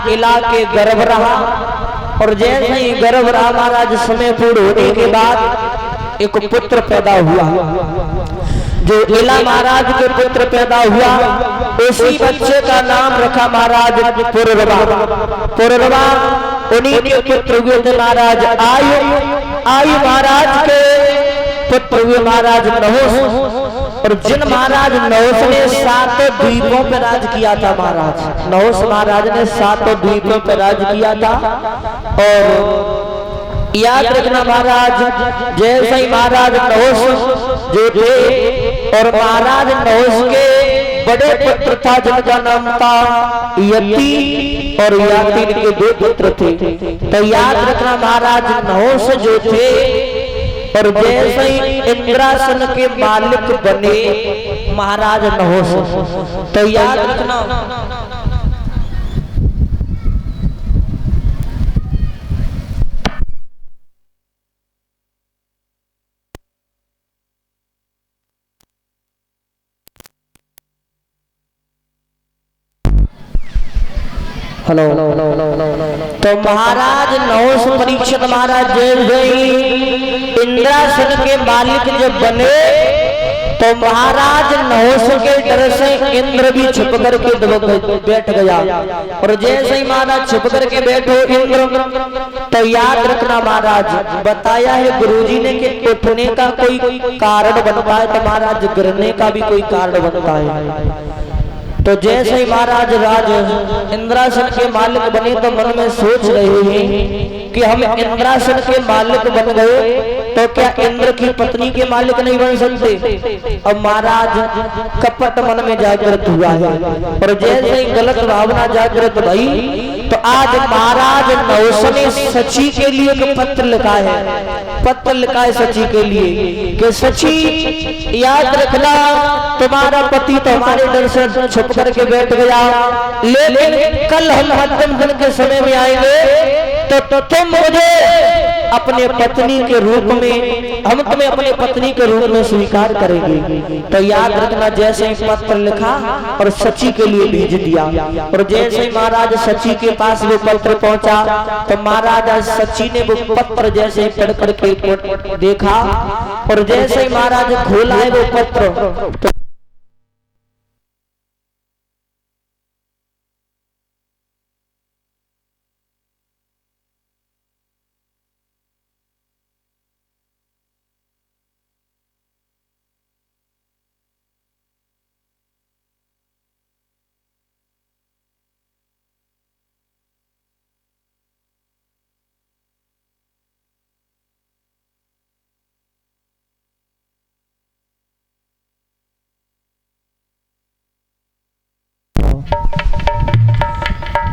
इला के गर्भ रहा और जैसे ही गर्भ रहा महाराज समय पूर्ण होने के बाद एक पुत्र पैदा हुआ। जो इला महाराज के पुत्र पैदा हुआ उसी बच्चे का नाम रखा महाराज पुररवा। पुररवा उन्हीं के पुत्र हुए थे महाराज आयु महाराज के पुत्र हुए महाराज नहुष। और जिन महाराज नहुष ने 7 द्वीपों पर राज किया था, महाराज नहुष महाराज ने 7 द्वीपों पर राज किया था। और याद रखना महाराज जैसे ही महाराज नहुष जो थे और महाराज नहुष के बड़े पुत्र था जिनका नाम था यति और याति के 2 पुत्र थे। तो याद रखना महाराज नहुष जो थे और जैसे ही इंद्रासन के मालिक बने महाराज नहुष। तो याद रखना हेलो। तो महाराज नहुष परीक्षित महाराज जैसे इंद्रासन के मालिक जब बने तो महाराज नहुष के डर से इंद्र भी छुप करके बैठ गया। और जैसे ही महाराज छुप करके बैठो इंद्र, तो याद रखना महाराज बताया है गुरुजी ने कि उठने का कोई कारण बनता है तो महाराज गिरने का भी कोई कारण बनता है। तो जैसे ही महाराज राज इंद्रासन के मालिक बने तो मन में सोच रहे हैं कि हम इंद्रासन के मालिक बन गए तो क्या इंद्र की पत्नी के मालिक नहीं बन सकते। अब महाराज कपट मन में जागृत हुआ है और जैसे ही गलत भावना जागृत भई तो आज महाराज नहुष ने सची के लिए एक पत्र लिखा है। पत्र लिखा है सची के लिए कि सची याद रखना तुम्हारा पति तो हमारे डर से छुप करके बैठ गया, लेकिन कल हम मध्यम दिन के समय में आएंगे तो तुम मुझे अपने पत्नी के रूप में, हम तुम्हें अपने पत्नी के रूप में स्वीकार करेंगे। तो याद रखना जैसे ही पत्र लिखा और सची के लिए भेज दिया। और जैसे ही महाराज सची के पास वो पत्र पहुंचा तो महाराज सची ने वो पत्र जैसे पढ़ करके देखा और जैसे ही महाराज खोला है वो पत्र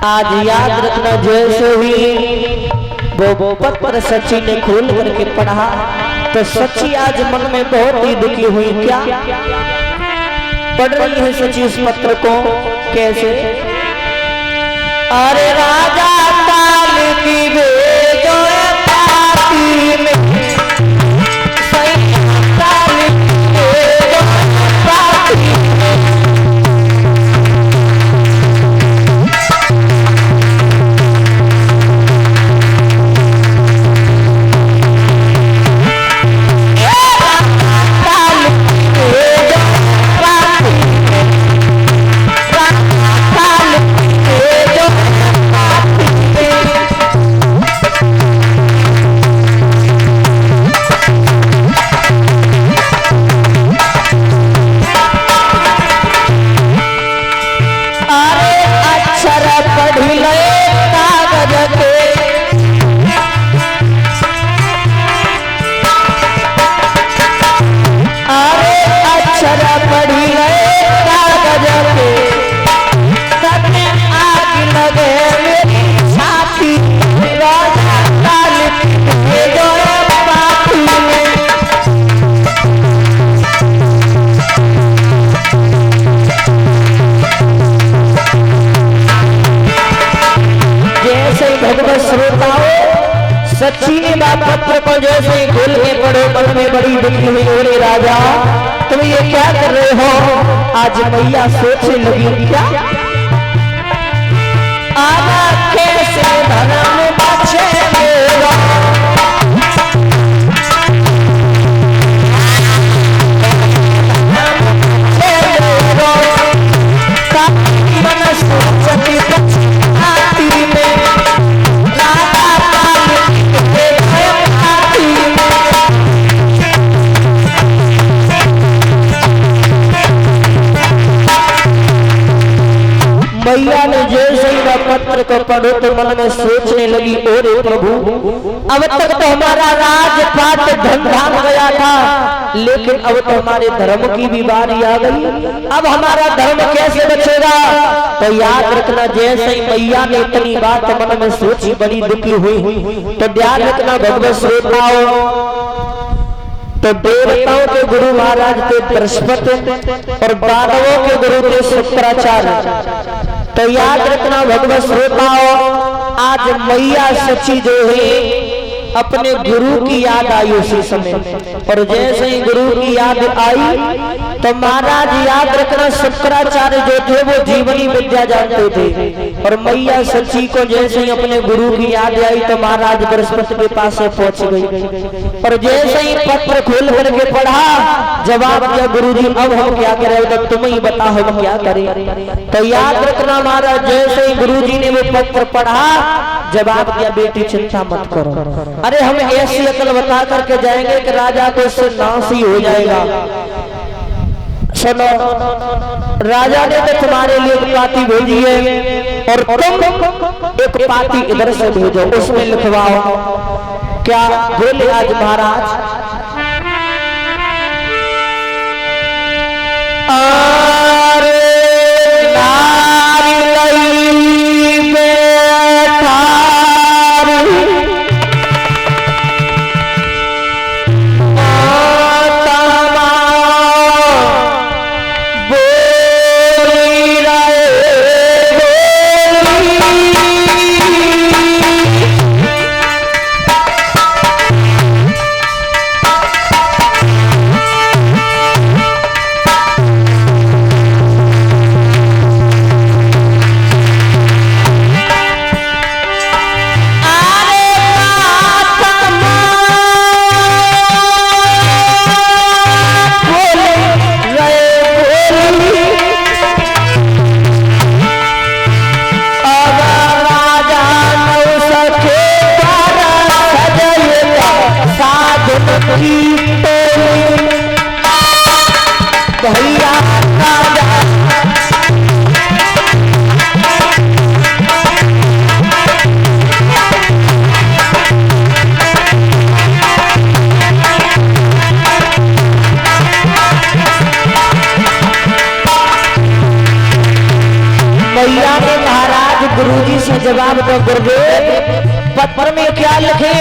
आज याद रखना जैसे ही वो पत्र सची ने खोल करके पढ़ा तो सची आज मन में बहुत ही दुखी हुई। क्या पढ़ रही है सची इस पत्र को कैसे? अरे राजा ताल की भेजो पाती में सच्ची ने बात पत्र को जैसे ही खोल के पढ़ो मन में बड़ी दुखी हुई। बोले राजा तुम ये क्या कर रहे हो? आज मैया सोचने लगी क्या आना पत्र को पढ़ो तो मन में सोचने लगी, ओरे प्रभु, अब तक तो हमारा राजपाट धन धान गया था, लेकिन अब तो हमारे धर्म की भी बारी आ गई, अब हमारा धर्म कैसे बचेगा। तो याद रखना, जैसे ही मैया ने इतनी बात मन में सोची, बड़ी दुखी हुई। तो ध्यान रखना भगवत श्रोताओं, तो देवताओं के गुरु महाराज थे बृहस्पति और दानवों के गुरु थे शुक्राचार्य। तो याद रखना भगवत श्रोताओं, आज मैया सची जो है अपने गुरु की याद आई उसी समय, और जैसे ही गुरु की याद आई तो महाराज याद रखना शुक्राचार्य जो थे वो जीवनी विद्या जानते थे, और मैया सची को जैसे ही अपने गुरु की याद आई तो महाराज बृहस्पति के पास पहुंच गई, और जैसे ही पत्र खोल करके पढ़ा, जवाब दिया गुरु जी अब हम क्या करें, तो तुम ही बताओ हम क्या करें। तो याद रखना महाराज जैसे ही गुरु जी ने वो पत्र पढ़ा, जवाब दिया बेटी चिंता मत करो, अरे हम ऐसी अकल बता करके जाएंगे कि राजा को इससे नाश ही हो जाएगा। सुनो, राजा ने तो तुम्हारे लिए एक पाती भेजी है, और तुम एक पाती इधर से भेजो, उसमें लिखवाओ। क्या बोले आज महाराज, गुरुजी से जवाब दो गुरुदेव पत्र में क्या लिखे।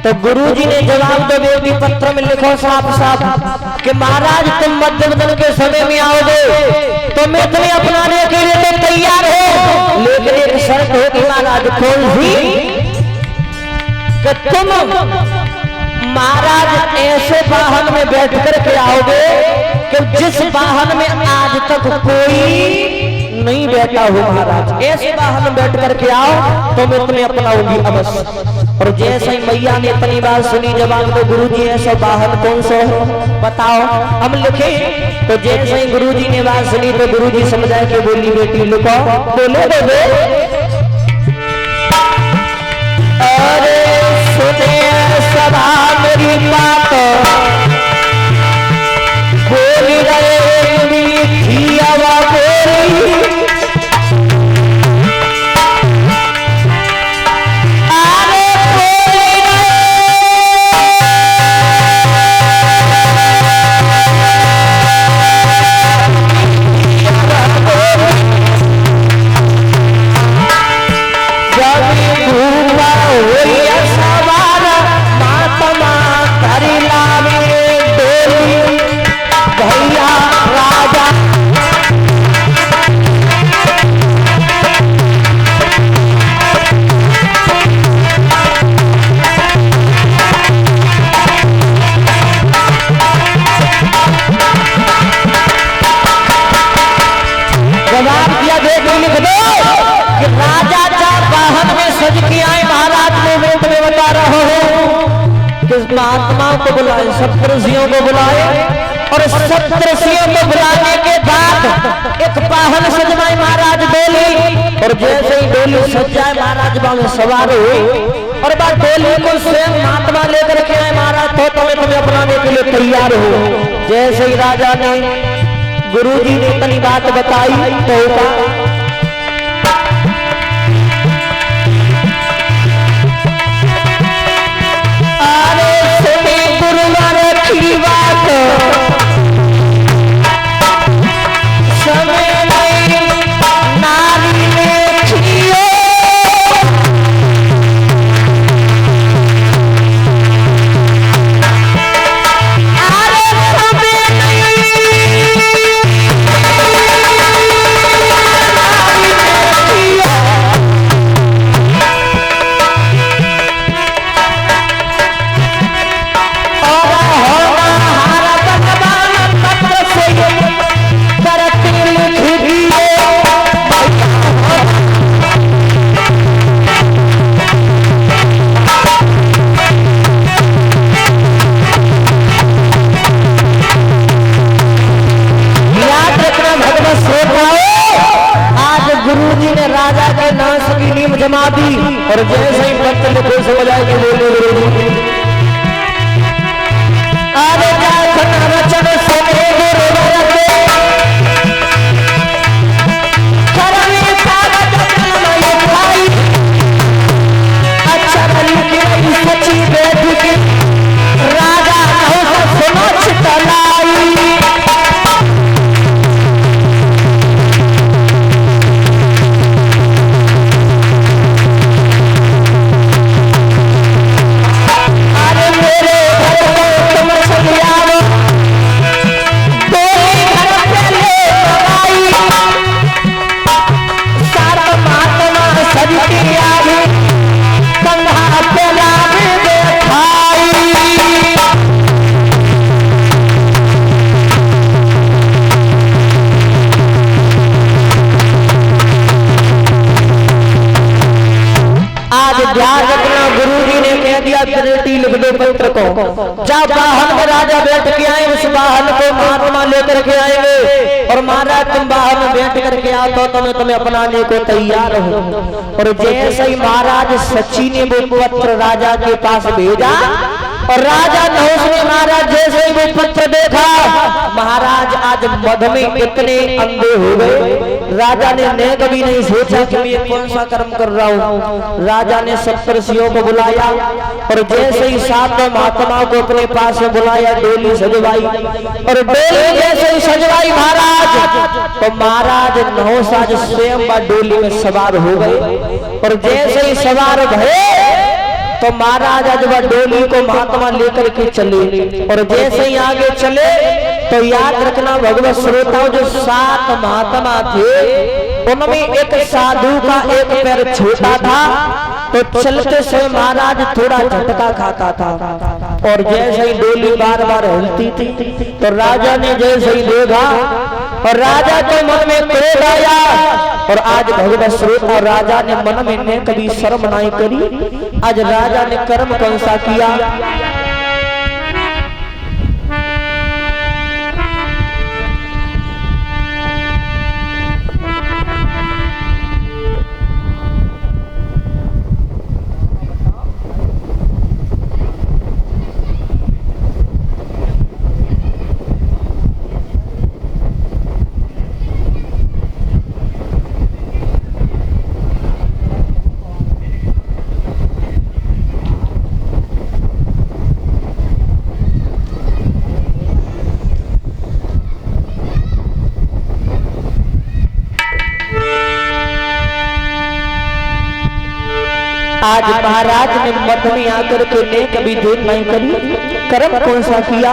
तो गुरुजी ने जवाब दो बेटी पत्र में लिखो साफ साफ कि महाराज तुम मध्यवदन के समय में आओगे तो मैं तुम्हें अपनाने के लिए तो तैयार हो, लेकिन एक शर्त होगी महाराज। कौन सी? कि तुम महाराज ऐसे वाहन में बैठ कर के आओगे कि जिस वाहन में आज तक कोई नहीं बैठा हो महाराज, ऐसे वाहन बैठ करके आओ तो मैं तुम्हें अपनाऊंगी अवश्य। और जैसे ही मैया ने इतनी बात सुनी जवाब तो गुरुजी ऐसा वाहन कौन सा है बताओ हम लिखे। तो जैसे ही गुरुजी ने बात सुनी तो गुरुजी समझाए कि बोली बेटी लिखो। बोले बोले अरे सुने सभा मेरी बात बोली रहे मीठी आवाज बोली महात्माओं को बुलाए, सप्तऋषियों को बुलाए और सप्तऋषियों को बुलाने के बाद एक वाहन सजवाई महाराज डोली। और जैसे ही डोली सज जाए महाराज बाबू सवार हुए और बात डोली को स्वयं महात्मा लेकर के आए महाराज तो तुम्हें अपनाने के लिए तैयार हो। जैसे ही राजा ने गुरुजी ने इतनी बात बताई तो ना सकी नीम जमा दी और जैसे ही पत्र लिखो समझ आए कि बोले अरे जाखन वचन सुने गुरु बरके करवी कागज कलम उठाई अक्षर लिखे सची बैठ के राजा नहुष सुनो चितलाई लिख दो पत्र को जब वाहन में राजा बैठ के आए उस वाहन को महात्मा लेकर के आएंगे और महाराज तुम वाहन में बैठ करके आओ तो तुम्हें अपनाने को तैयार हो। और जैसे ही महाराज सची ने वो पत्र राजा के पास भेजा और राजा नहुष ने महाराज जैसे ही वो पत्र देखा महाराज आज मध में इतने अंधे हो गए राजा ने कभी नहीं सोचा कि मैं कौन सा कर्म कर रहा हूँ। राजा ने सप्तर्षियों को बुलाया और जैसे ही सातों महात्माओं को अपने पास में बुलाया डोली सजवाई और डोली जैसे ही सजवाई महाराज तो महाराज नहुष आज स्वयं डोली में सवार हो गए और जैसे ही सवार भये तो महाराज आज वह डोली को महात्मा लेकर के चले और जैसे ही आगे चले तो याद रखना भगवत श्रोताओं जो 7 महात्मा थे उनमें एक साधु का एक पैर छोटा था तो चलते समय महाराज थोड़ा झटका खाता था और जैसे ही डोली बार बार हिलती थी तो राजा ने जैसे ही देखा और राजा के मन में क्रोध आया और आज भगवत श्रोता राजा ने मन में ने कभी शर्म नहीं करी। आज राजा ने कर्म कौन सा किया आज महाराज ने मठ में आकर के ने कभी देर नहीं करी कर्म कौन सा किया